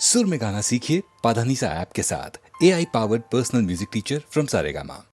सुर में गाना सीखिए पाधानीसा ऐप के साथ। AI powered personal music teacher from Saregama.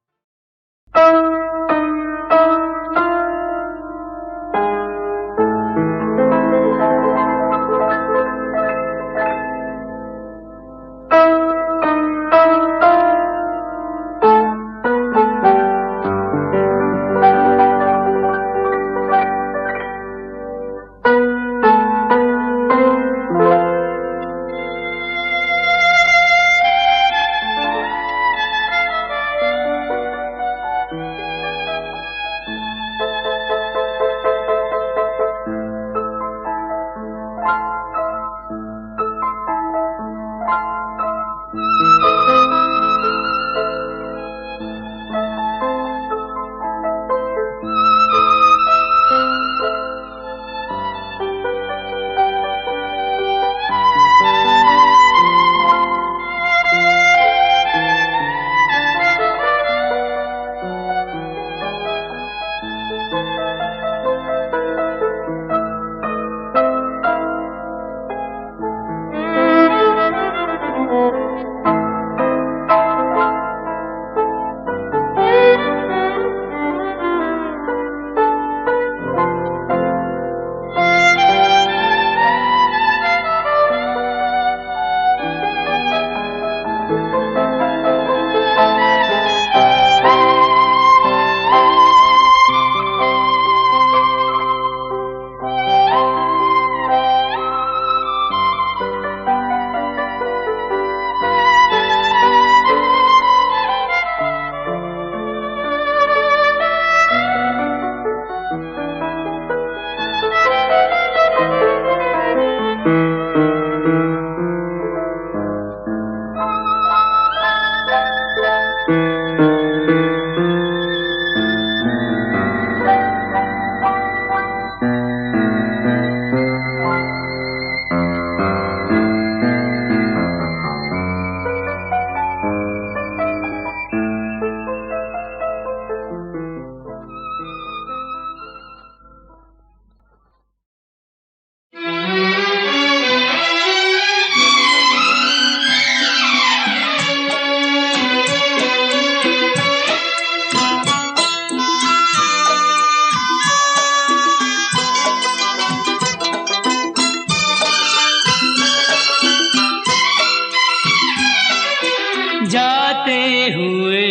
जाते हुए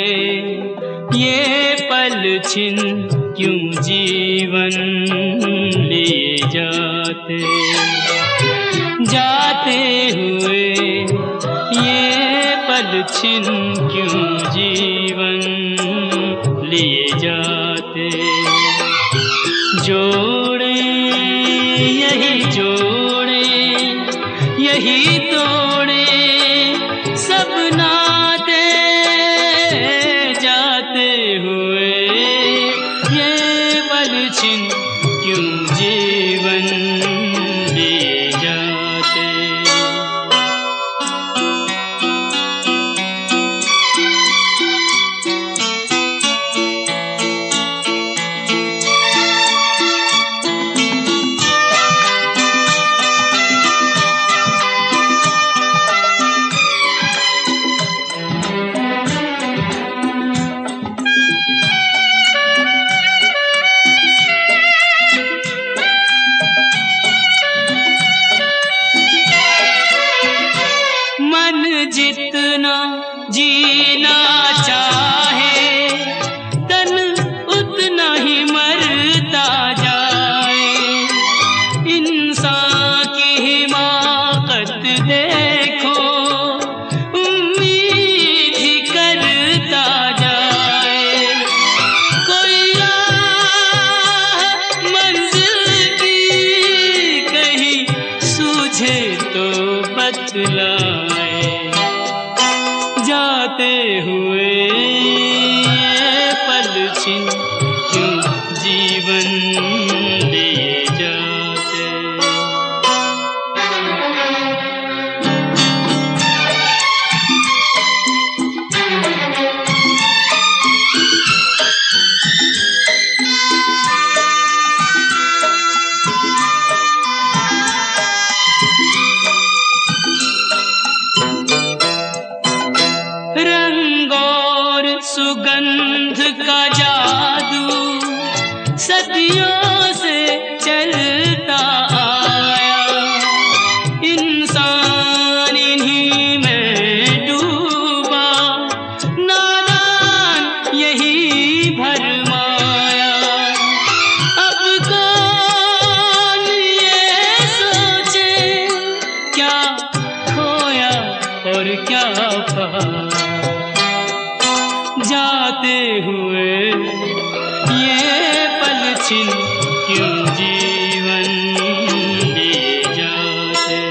ये पल छिन क्यों जीवन लिए जाते, जाते हुए ये पल छिन क्यों जीवन लिए जाते। जोड़े यही जोड़े यही तोड़े सब नाते, जाते हुए ये पल छिन क्यों जीवन लिए जाते। जितना जीना चाहे तन उतना ही मरता जाए। इंसान की हिमाकत देखो उम्मीद ही करता जाए। कोई राह मंजिल की कहीं सूझे तो बतलाए। जाते हुए ये पल छिन क्यों जीवन लिए जाते। सुगंध का जादू सदियों से चलता आया, इंसान इन्हीं में डूबा, नादान यही भरमाया। अब कौन ये सोचे क्या खोया और क्या पाया, जाते हुए ये पल छिन क्यों जीवन लिए जाते।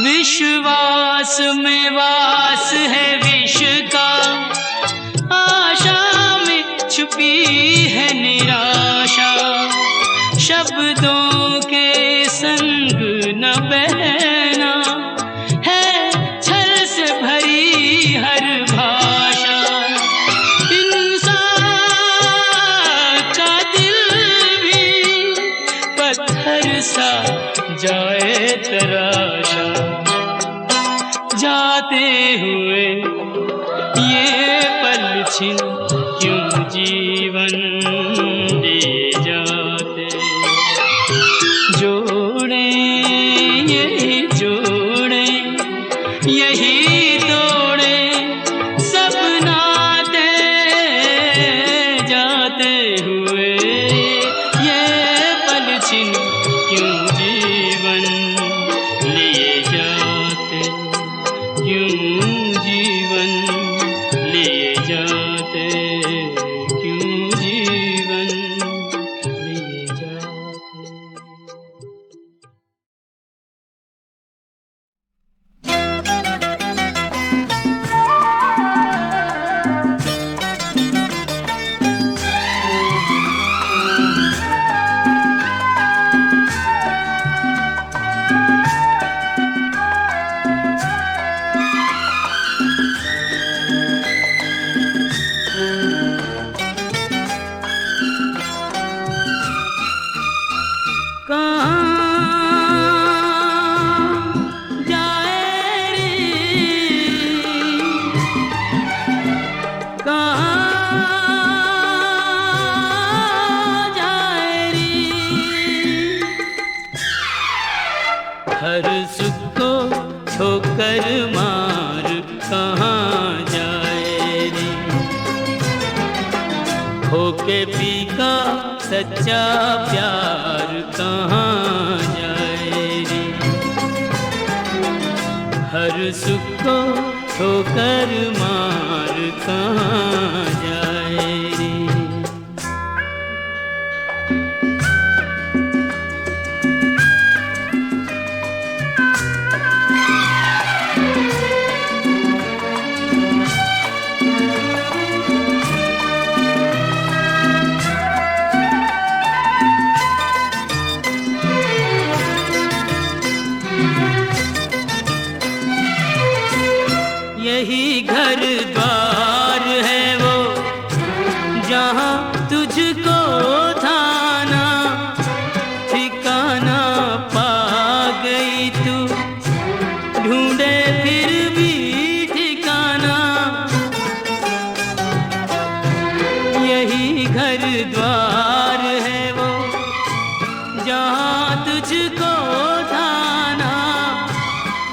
विश्वास में वास है विष का, आशा में छुपी है निराशा, शब्दों के संग न बहना है छल से भरी हर भाषा। इंसान का दिल भी पत्थर सा जाए तराशा, जाते हुए ये पल छिन क्यों जीवन लिए जाते। जोड़े यही जोड़े यही तोड़े सब नाते, जाते हुए ये पल छिन क्यों जीवन लिए जाते, क्यों जीवन लिए जाते, क्यों जीवन लिए जाते। हर सुख को ठोकर मार कहाँ जाए रे, होके पी का सच्चा प्यार कहाँ जाए रे। हर सुख को ठोकर मार कहाँ जाए रे। यही घर द्वार है वो जहाँ तुझको थाना ठिकाना पा गई तू, ढूंढे फिर भी ठिकाना। यही घर द्वार है वो जहाँ तुझको थाना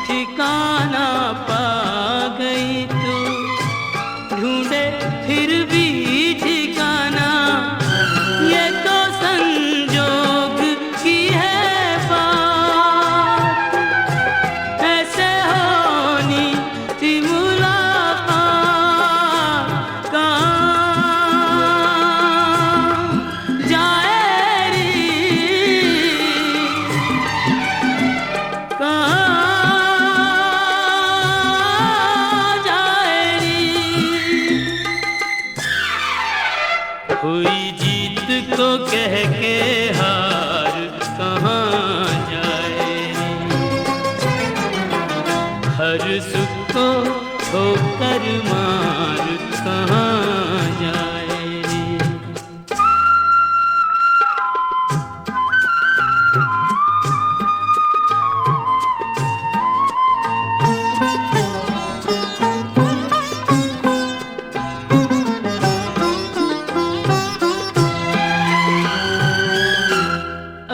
ठिकाना पा गई तू, हर सुख को ठोकर मार कहाँ जाए रे।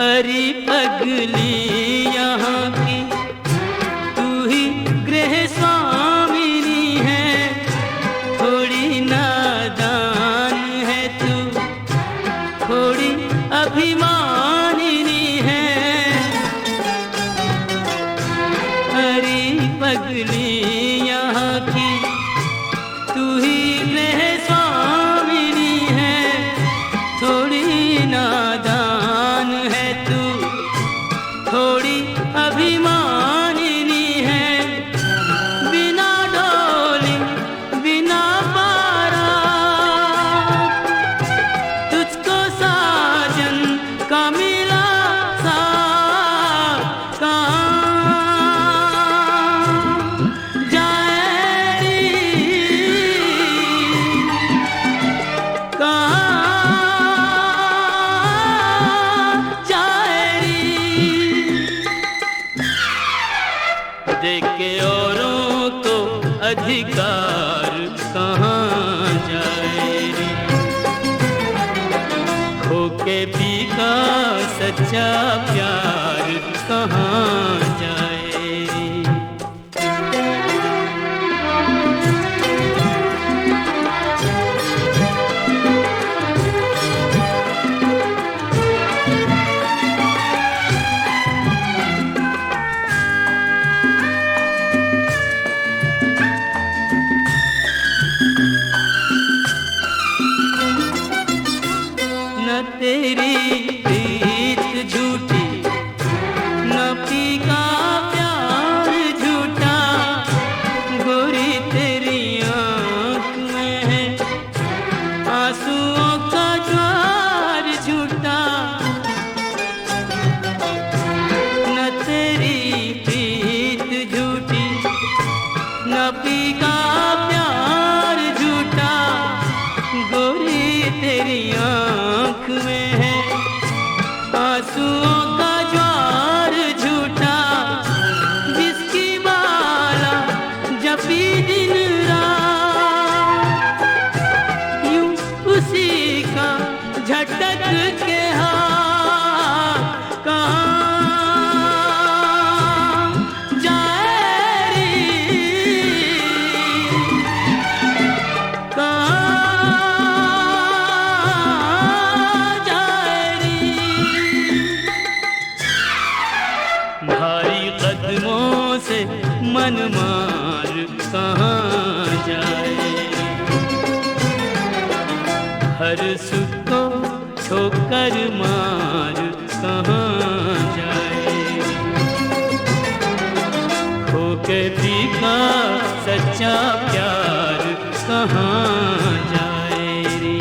अरे पगली यहाँ की तू ही गृह स्वामिनी है, थोड़ी नादान है तू, थोड़ी अभिमानिनी है। अरे पगली यहाँ की तू ही गृह स्वामिनी है, थोड़ी नादान है तू, थोड़ी अभिमानिनी है। बिना डोली बिना पारा तुझको साजन का मिला सा कहाँ जाए रे, कहाँ जाए रे। देखे औरों को अधिकार कहाँ जाए रे, खो के पी का सच्चा प्यार कहाँ जाए रे। न तेरी प्रीत झूठी, न पी का प्यार झूठा, गोरी तेरी आँख में है आंसुओं का ज्वार झूठा। न तेरी प्रीत झूठी, न पी का प्यार झूठा, गोरी तेरी आँख में है आंसुओं का ज्वार झूठा। जिसकी माला जपी दिन रात, यूं उसी का झटक के हाथ कहाँ जाए रे, कहाँ जाए रे। भारी कदमों से मन मार कहाँ जाए, हर सुख को ठोकर मार कहाँ जाए। खो के पी का सच्चा प्यार कहाँ जाए रे।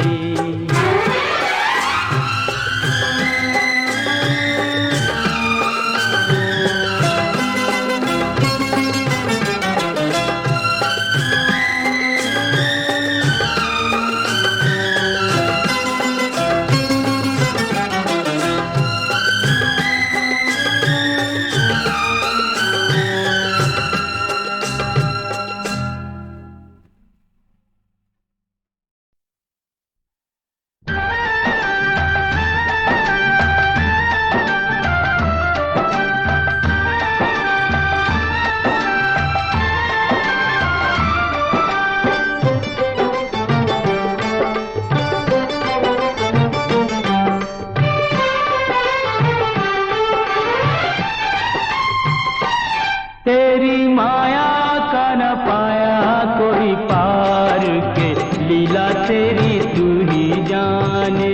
तेरी माया का न पाया कोई पार के, लीला तेरी तू ही जाने।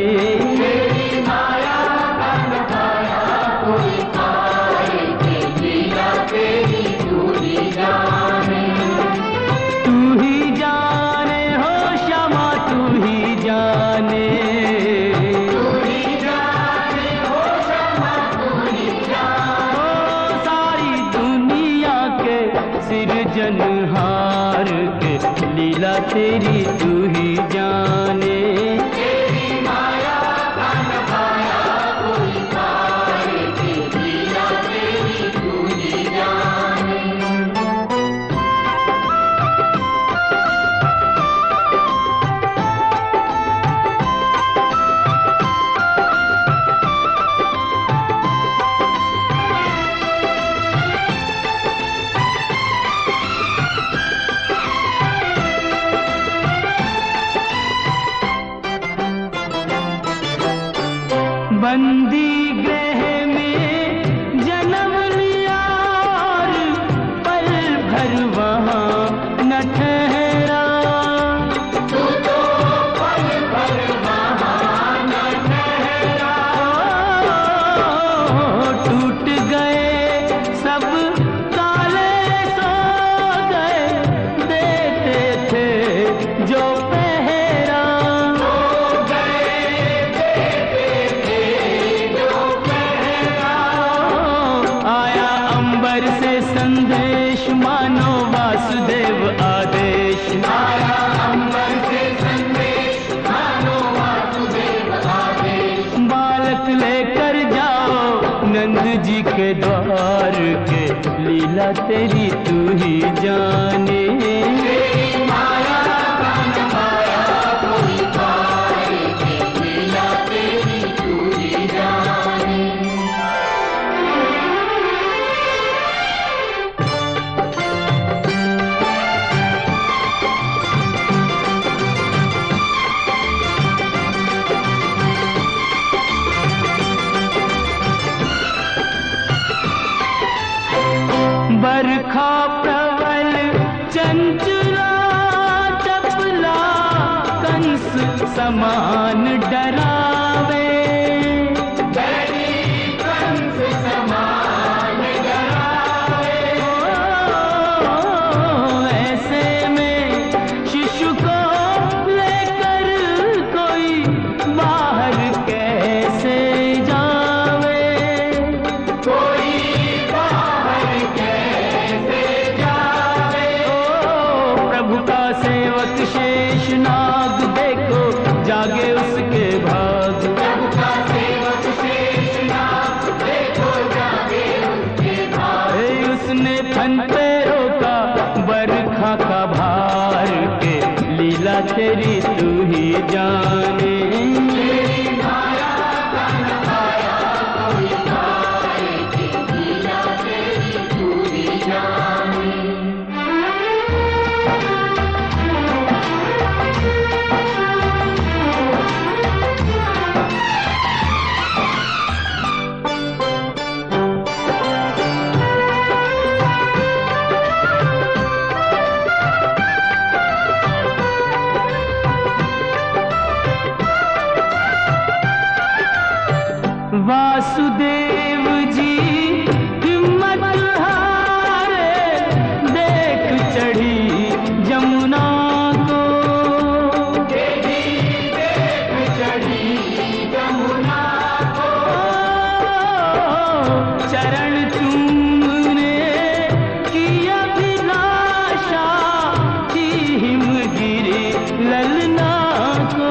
तेरी माया का न पाया कोई पार के, लीला तेरी तू ही जाने। तू ही जाने हो श्यामा तू ही जाने, तू ही जाने हो श्यामा तू ही जाने। ओ सारी दुनिया के सिरजनहार के लीला तेरी तू ही जाने। तेरी माया का न पाया कोई पार के लीला तेरी तू ही जाने। बंदी गृह में जन्म लिया और पल भर वहाँ न ठहरा। तू तो पल भर वहाँ न ठहरा। टूट गए सब ताले सो गए, देते थे जो पहरा। संदेश मानो वासुदेव आदेश। आया अंबर से संदेश मानो वासुदेव आदेश। बालक लेकर जाओ नंद जी के द्वार के लीला तेरी तू ही जाने। तेरी माया का न पाया कोई पार के लीला तेरी तू ही जाने। बरखा प्रबल चंचला चपला कंस समान डरावे। कंस समान डरावे। ऐसे में शिशु को लेकर कोई बाहर कैसे जावे। कोई सेवक शेष नाग देखो जागे उसके भाग। प्रभु का सेवक शेष नाग देखो जागे उसके भाग। उसने फन पे रोका बरखा का भार के लीला तेरी तू ही जाने। तेरी माया का न पाया कोई पार के लीला तेरी तू ही जाने। वासुदेव जी हिम्मत हारे देख चढ़ी जमुना को। देख चढ़ी जमुना को। चरण चूमने की अभिलाषा थी हिमगिरी ललना को।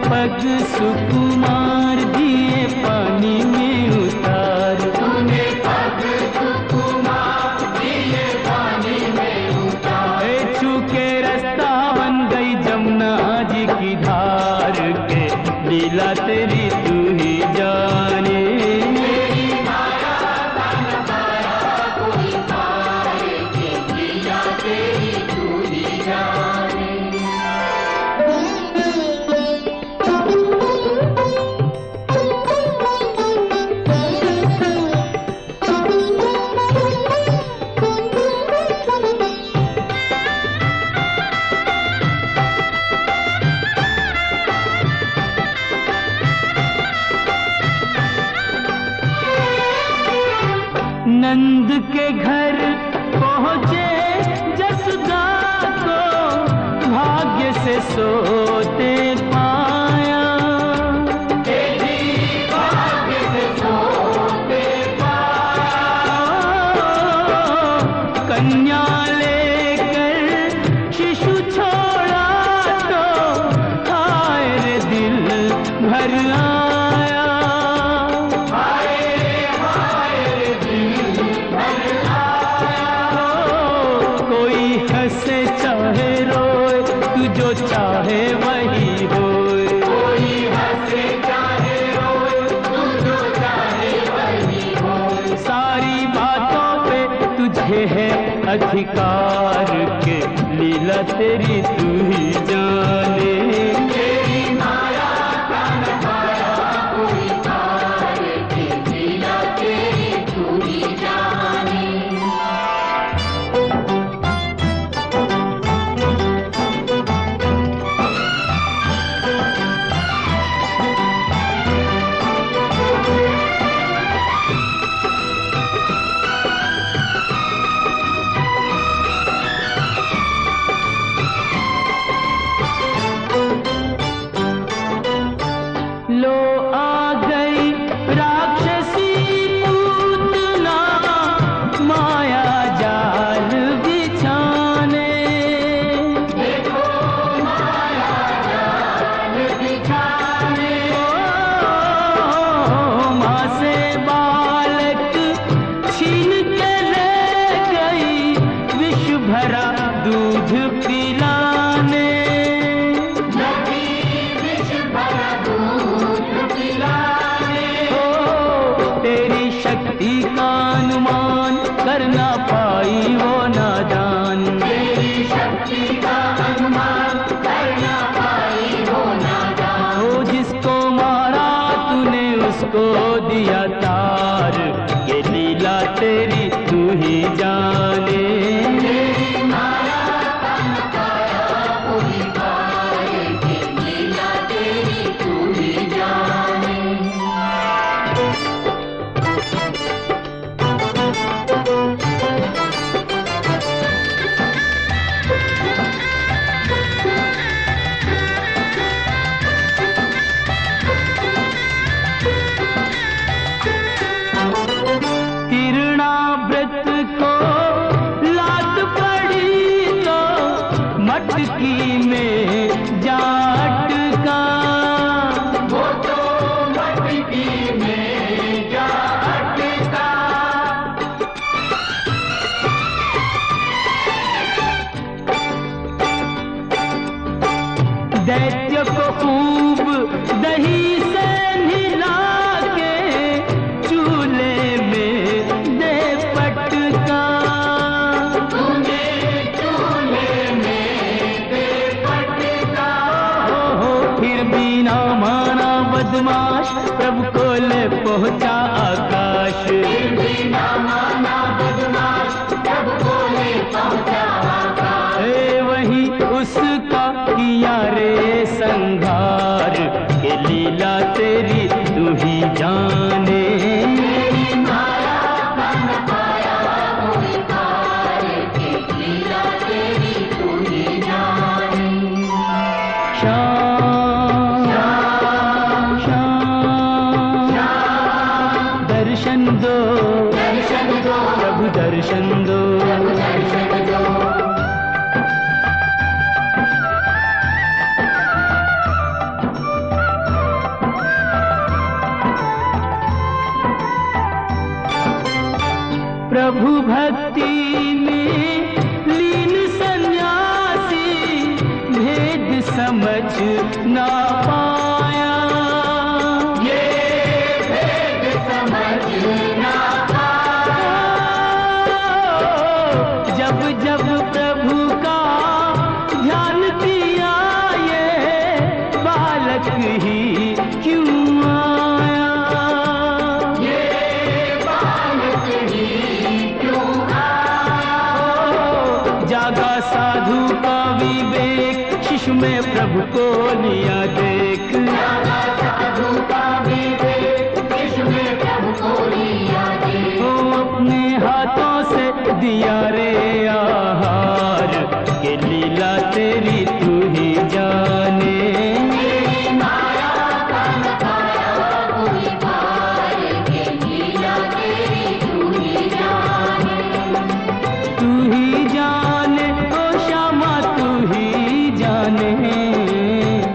पग सुकुमार दिए पानी में उतार। तूने पग सुकुमार दिए पानी में उतार। छूके रास्ता बन गई जमुना जी की धार के लीला तेरी तू ही जाने। तेरी माया का न पाया कोई पार के लीला तेरी तू ही जाने। नंद के घर पहुँचे जसदा को भाग्य से सोते पाया। तेरी आया। कोई हंसे चाहे रोए, तू जो चाहे वही होए। कोई हंसे चाहे रोए, तू जो चाहे वही होए। सारी बातों पे तुझे है अधिकार के, लीला तेरी तू ही जाने। तेरी माया का न पाया कोई पार के, लीला तेरी तू ही जाने। लो आ गई राक्षसी पूतना, माया जाल बिछाने। देखो माया जाल बिछाने। माँ से बालक छीन के ले गई, विष भरा दूध पिलाने। तेरी शक्ति का अनुमान कर ना पाई वो नादान। तेरी शक्ति का अनुमान कर ना पाई वो नादान। ओ जिसको मारा तूने उसको दिया तार, ये लीला तेरी तू ही जाने। तेरी माया का न पाया कोई पार के, लीला तेरी तू ही जाने। तिरणाव्रत को लात पड़ी तो मटकी में जा अटका। वो तो मटकी में जा अटका। दैत्य को खूब दही से नहला के, चूल्हे में दे पटका। तूने चूल्हे में दे पटका। हो फिर भी ना माना बदमाश, प्रभु को ले पहुंचा आकाश। फिर भी ना माना बदमाश, प्रभु को ले पहुंचा आकाश। वही उसका किया रे संघार, के लीला तेरी तू ही जाने। तेरी माया का न पाया कोई पार के, लीला तेरी तू ही जाने। श्याम श्याम श्याम, दर्शन दो प्रभु, दर्शन दो। प्रभु भक्ति में लीन सन्यासी, भेद समझ ना पाया। ये भेद समझ ना पाया। जब जब प्रभु का ध्यान किया, ये बालक ही क्यों आया। जागा साधु का विवेक, शिशु में प्रभु को लिया देख। जागा साधु का विवेक, शिशु में प्रभु को लिया देख। वो अपने हाथों से दिया रे आहार, ये लीला तेरी तू ही जाने। तेरी माया का न पाया कोई पार के, लीला तेरी तू ही जाने। तू ही जाने ओ श्यामा, तू ही जाने।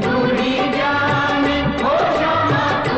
तू ही जाने ओ श्यामा, तू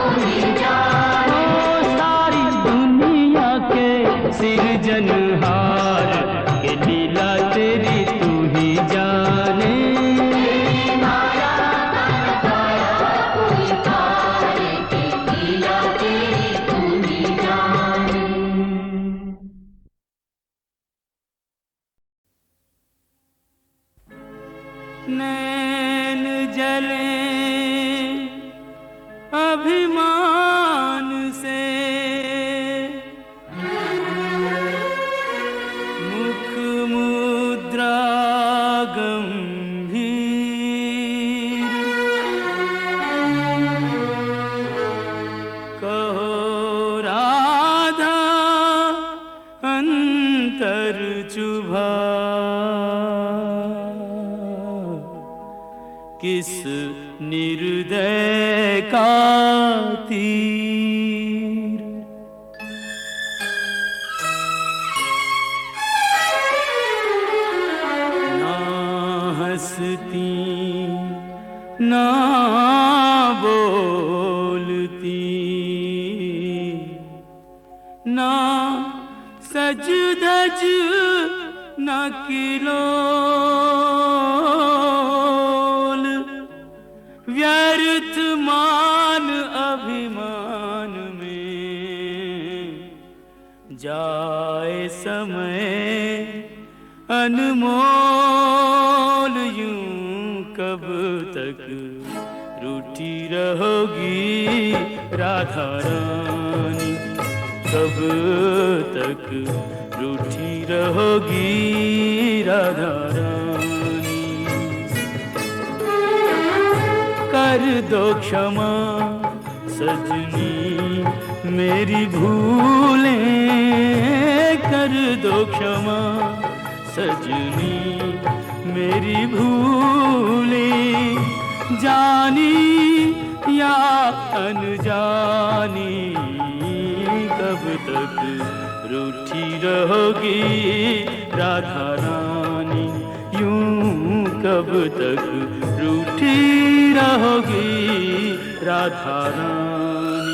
किस निर्दय का तीर। ना हंसती ना बोलती, ना सज धज न किलोल, व्यर्थ मान अभिमान में जाए समय अनमोल। यूं कब तक रूठी रहोगी राधा रानी, कब तक रूठी रहोगी राधा रानी। कर दो क्षमा सजनी मेरी भूलें, कर दो क्षमा सजनी मेरी भूलें। जानी या अनजानी कब तक रूठी रहोगी राधा रानी, यूं कब तक रूठी रहोगी राधा रानी।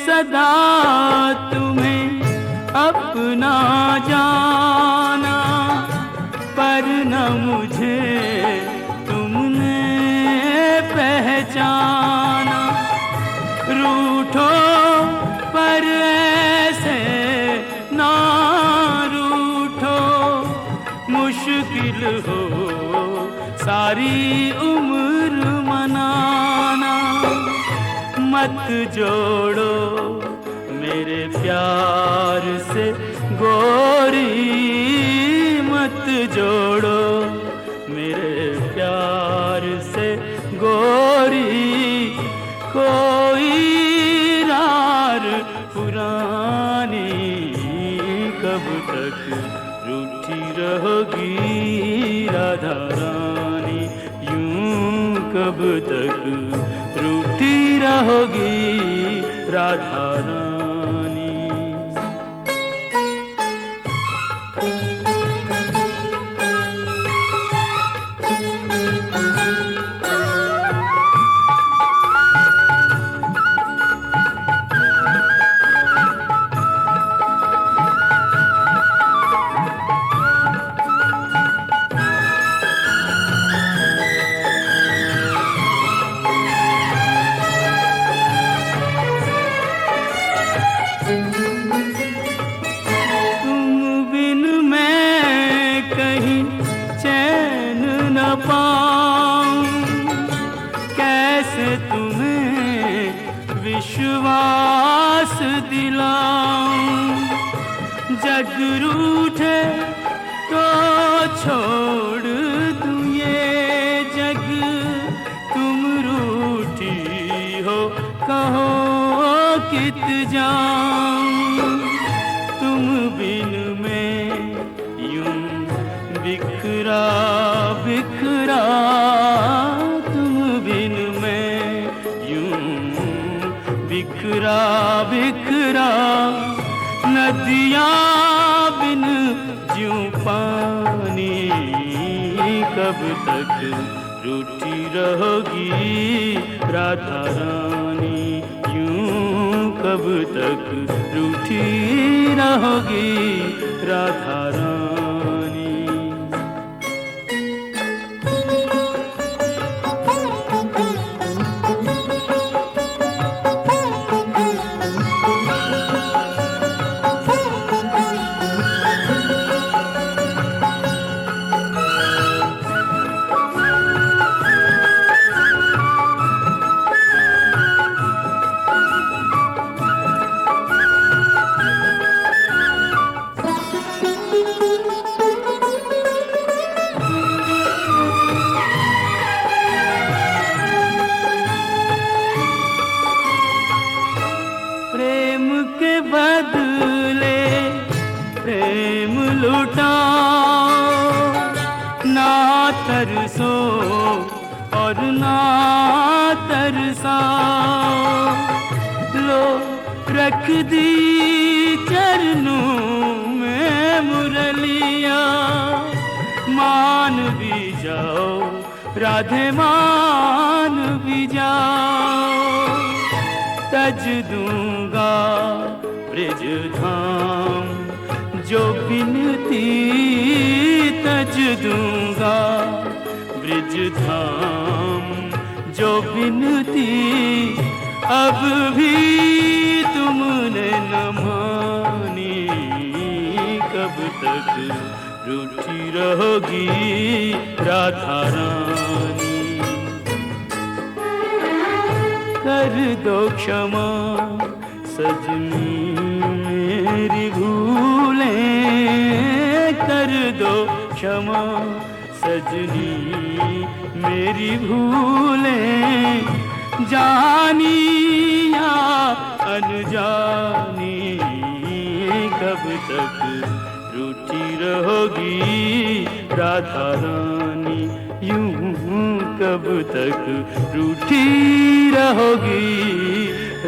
सदा तुम्हें अपना जाना, पर न मुझे तुमने पहचाना। रूठो पर ऐसे ना रूठो, मुश्किल हो सारी उम्र मनाना। मत जोड़ो मेरे प्यार से गोरी, मत जोड़ो मेरे प्यार से गोरी। कोई रार पुरानी कब तक रूठी रहोगी राधा रानी, यूं कब तक रूठी रहोगी राधा रानी। विश्वास दिलाऊं, जग रूठे तो छोड़ दूं ये जग। तुम रूठी हो कहो कित जाऊं, तुम बिन मैं यूं बिखरा बिखरा। तुम बिन मैं यूं बिखरा बिखरा, नदियाँ बिन ज्यों पानी। कब तक रूठी रहोगी राधा रानी, यूं कब तक रूठी रहोगी राधा रानी। प्रेम लुटाओ, ना तरसो और ना तरसाओ। लो रख दी चरणों में मुरलिया, मान भी जाओ राधे मान भी जाओ। तज दूंगा ब्रिज धाम जो बिनती, तज दूंगा ब्रिज धाम जो बिनती। अब भी तुमने न मानी, कब तक रूठी रहोगी राधा रानी। कर दो क्षमा सजनी मेरी भूलें, कर दो क्षमा सजनी मेरी भूलें। जानी या अनजानी, कब तक रूठी रहोगी राधा रानी। यूं कब तक रूठी रहोगी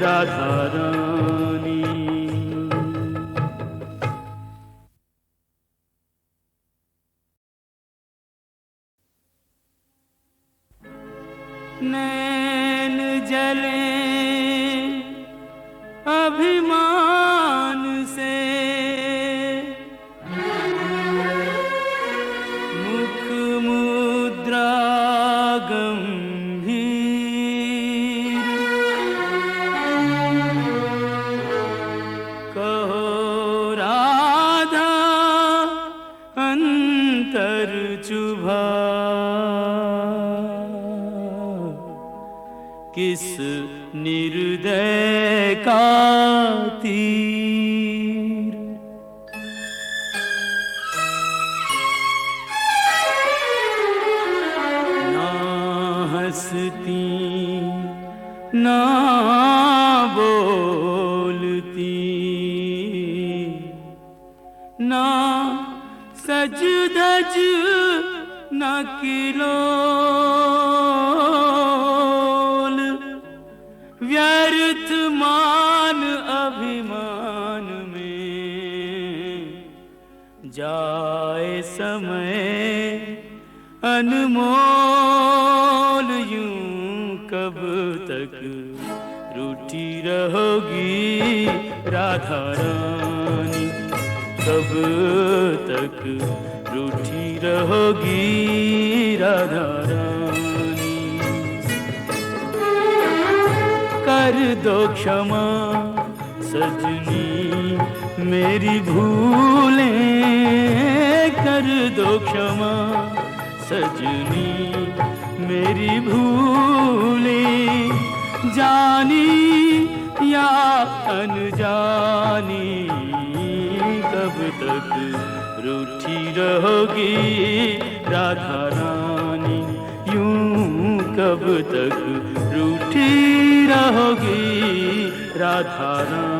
राधा रानी। नैन जले अभिमान से, मुख मुद्रा गंभीर। कहो राधा अंतर चुभा, किस निर्दय का तीर। ना हंसती ना बोलती, ना सज धज ना किलोल। व्यर्थ मान अभिमान में जाए समय अनमोल। यूं कब तक रूठी रहोगी राधा रानी, कब तक रूठी रहोगी राधा रानी। कर दो क्षमा सजनी मेरी भूलें, कर दो क्षमा सजनी मेरी भूलें। जानी या अनजानी, कब तक रूठी रहोगी राधा रानी। यूं कब तक रूठी रहोगी राधा रानी।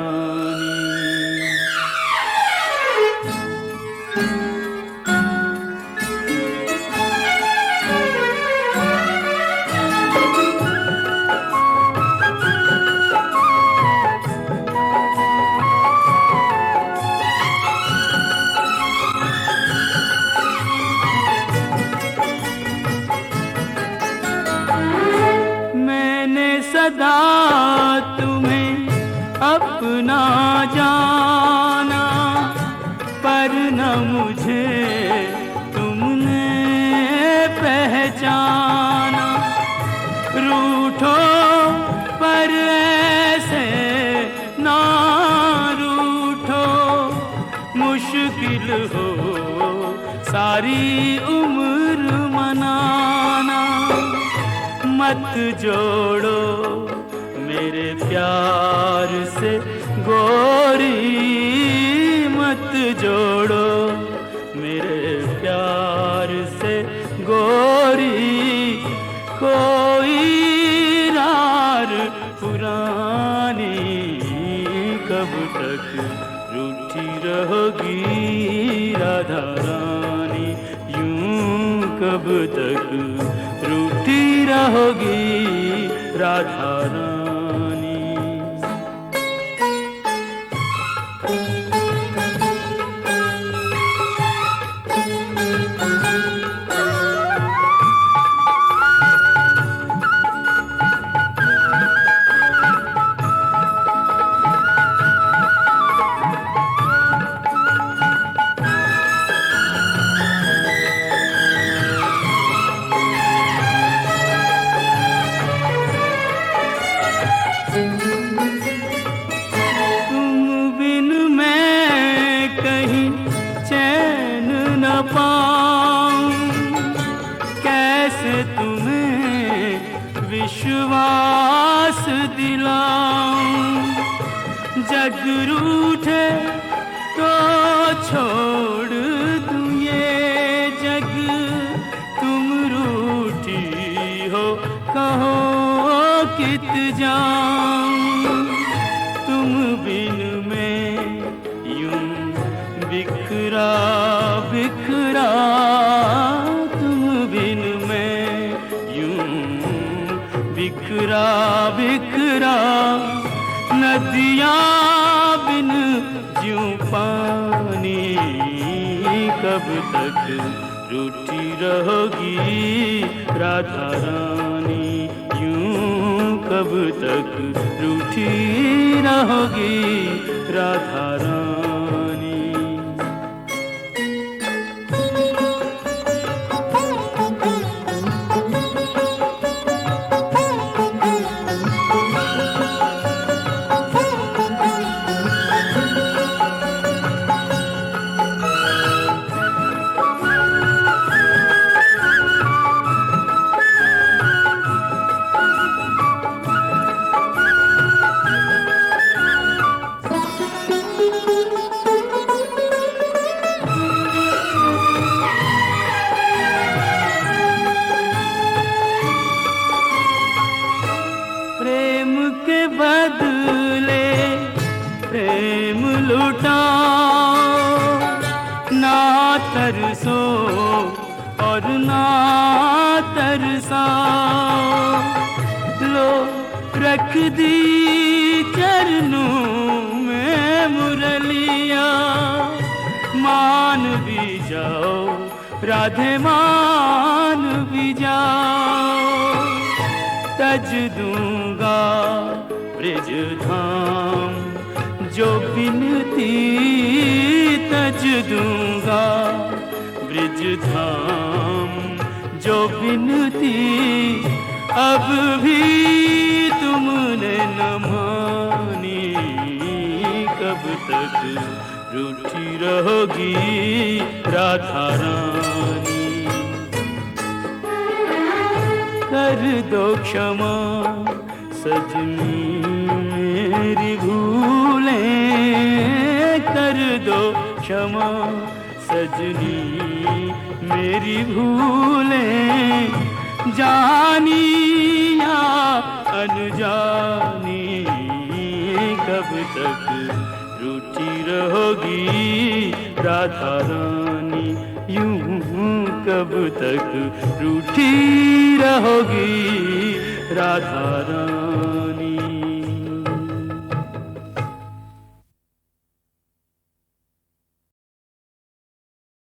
सदा तुम्हें अपना जाना, पर न मुझे तुमने पहचाना। रूठो पर ऐसे ना रूठो, मुश्किल हो सारी उम्र मनाना। मत जोड़ो मेरे प्यार से गोरी, मत जोड़ो मेरे प्यार से गोरी। कोई रार पुरानी, कब तक रूठी रहोगी राधा रानी, यूं कब तक रूठी रहोगी राधा रानी। विश्वास दिलाऊं, जग रूठे तो छोड़ दूं ये जग, तुम रूठी हो कहो कित जाऊं, तुम बिन मैं यूं बिखरा बिखरा, तुम बिन मैं यूं बिखरा बिखरा, नदियाँ बिन ज्यों पानी, कब तक रूठी रहोगी राधा रानी, यूं कब तक रूठी रहोगी राधा रानी। प्रेम के बदले प्रेम लुटाओ, ना तरसो और ना तरसाओ, लो रख दी चरणों में मुरलिया, मान भी जाओ राधे मान भी जाओ, तज दूंगा ब्रिज धाम जो बिनती, तज दूंगा ब्रिज धाम जो बिनती, अब भी तुमने न मानी, कब तक रूठी रहोगी राधा रानी। कर दो क्षमा सजनी मेरी भूलें, कर दो क्षमा सजनी मेरी भूलें, जानी या अनजानी, कब तक रूठी रहोगी राधा रानी, यूं कब तक रूठी रहोगी राधा रानी।